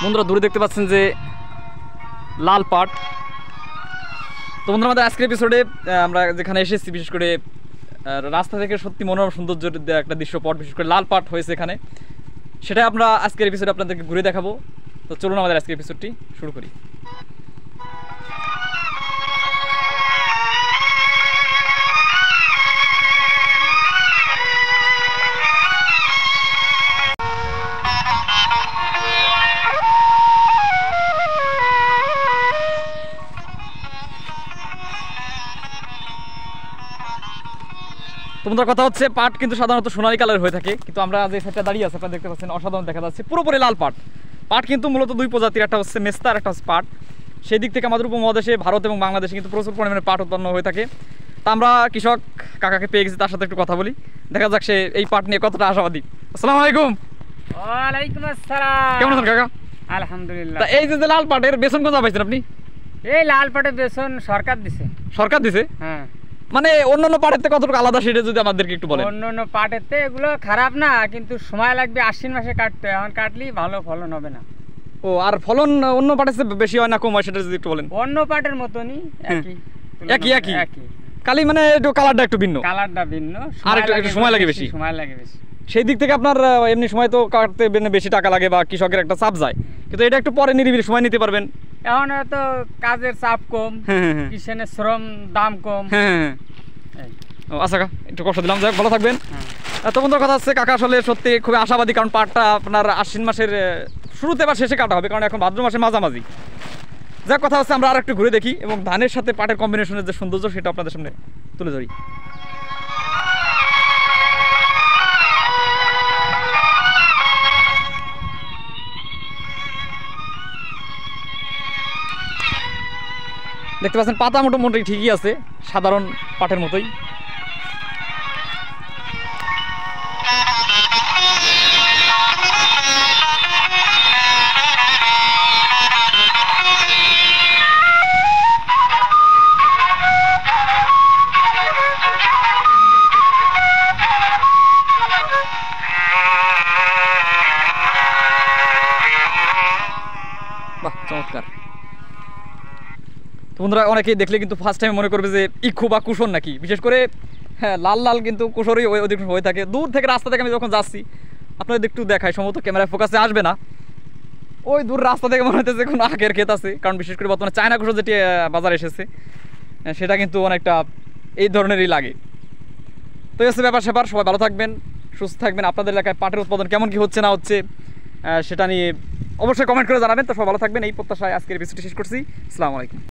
বন্ধুরা দূরে দেখতে পাচ্ছেন যে লাল পাট। তো বন্ধুরা আমাদের আজকের এপিসোডে আমরা যেখানে এসেছি বিশেষ করে রাস্তা থেকে সত্যি মনোরম সৌন্দর্যের একটা দৃশ্যপট, বিশেষ করে লাল পাট হয়েছে এখানে, সেটা আমরা আজকের এপিসোডে আপনাদেরকে ঘুরে দেখাবো। তো চলুন আমাদের আজকের এপিসোডটি শুরু করি। তোমাদের কথা হচ্ছে পাট কিন্তু সাধারণত সোনালী কালার হয়ে থাকে, কিন্তু আমরা যে সাইডটা দাঁড়িয়ে আছে আপনারা দেখতে পাচ্ছেন অসাধারণ দেখা যাচ্ছে পুরোপুরি লাল পাট। পাট কিন্তু মূলত দুই প্রজাতির, একটা হচ্ছে মেস্তা আর একটা হচ্ছে পাট। সেই দিক থেকে আমাদের উপমহাদেশে ভারত এবং বাংলাদেশে কিন্তু প্রচুর পরিমাণে পাট উৎপন্ন হয়ে থাকে। তা আমরা কৃষক কাকাকে পেয়ে গেছি, তার সাথে একটু কথা বলি, দেখা যাক সে এই পাট নিয়ে কতটা আশাবাদী। আসসালামু আলাইকুম। ওয়ালাইকুম আসসালাম। কেমন আছেন কাকা? আলহামদুলিল্লাহ। তা এই যে লাল পাটের বেসন কোথা পাইছেন আপনি? এই লাল পাটের বেসন সরকার দিছে। সরকার দিছে? হ্যাঁ। মানে অন্যান্য পাটের থেকে কতটুকু আলাদা সেটা যদি আমাদেরকে একটু বলেন। অন্যান্য পাটের থেকে এগুলো খারাপ না, কিন্তু সময় লাগবে আশ্বিন মাসে কাটতে, এখন কাটলেই ভালো ফলন হবে না। ও, আর ফলন অন্য পাটের চেয়ে বেশি হয় না কম হয় সেটা যদি একটু বলেন। অন্য পাটের মতনই একই একই কালি, মানে একটু কালারটা একটু ভিন্ন, কালারটা ভিন্ন, আর একটু সময় লাগে বেশি। সময় লাগে বেশি। সেই দিক থেকে আপনার এমনি সময় তো কাটতে বেশি টাকা লাগে বা কৃষকের একটা চাপ যায়, কিন্তু এটা একটু পরে নিরিবিলি সময় নিতে পারবেন। এখন হয়তো কাজের চাপ কম, কিষানের শ্রম দাম কম। আচ্ছা কাকা, একটু কষ্ট দিলাম, যাক ভালো থাকবেন। তো বন্ধুর কথা হচ্ছে কাকা আসলে সত্যি খুবই আশাবাদী, কারণ পাটটা আপনার আশ্বিন মাসের শুরুতে বা শেষে কাটা হবে, কারণ এখন ভাদ্র মাসের মাঝামাঝি। যাক কথা হচ্ছে আমরা আর একটু ঘুরে দেখি এবং ধানের সাথে পাটের কম্বিনেশনের যে সৌন্দর্য সেটা আপনাদের সামনে তুলে ধরি। দেখতে পাচ্ছেন পাতা মোটামুটি ঠিকই আছে, সাধারণ পাটের মতোই। বাহ, চমৎকার। বন্ধুরা অনেকেই দেখলে কিন্তু ফার্স্ট টাইম মনে করবে যে ইক্ষু বা কুশন নাকি, বিশেষ করে হ্যাঁ লাল লাল কিন্তু কুশরই অধিক হয়ে থাকে। দূর থেকে রাস্তা থেকে আমি যখন যাচ্ছি আপনাদের একটু দেখাই, সম্ভবত ক্যামেরায় ফোকাসে আসবে না, ওই দূর রাস্তা থেকে মনে হচ্ছে যে কোনো আখের ক্ষেত আছে, কারণ বিশেষ করে বর্তমানে চায়না কুশর যেটি বাজারে এসেছে সেটা কিন্তু অনেকটা এই ধরনেরই লাগে। তো হচ্ছে ব্যাপার স্যাপার, সবাই ভালো থাকবেন, সুস্থ থাকবেন। আপনাদের এলাকায় পাটের উৎপাদন কেমন কি হচ্ছে না হচ্ছে সেটা নিয়ে অবশ্যই কমেন্ট করে জানাবেন। তো সবাই ভালো থাকবেন, এই প্রত্যাশায় আজকের এপিসোডটি শেষ করছি। আসসালামু আলাইকুম।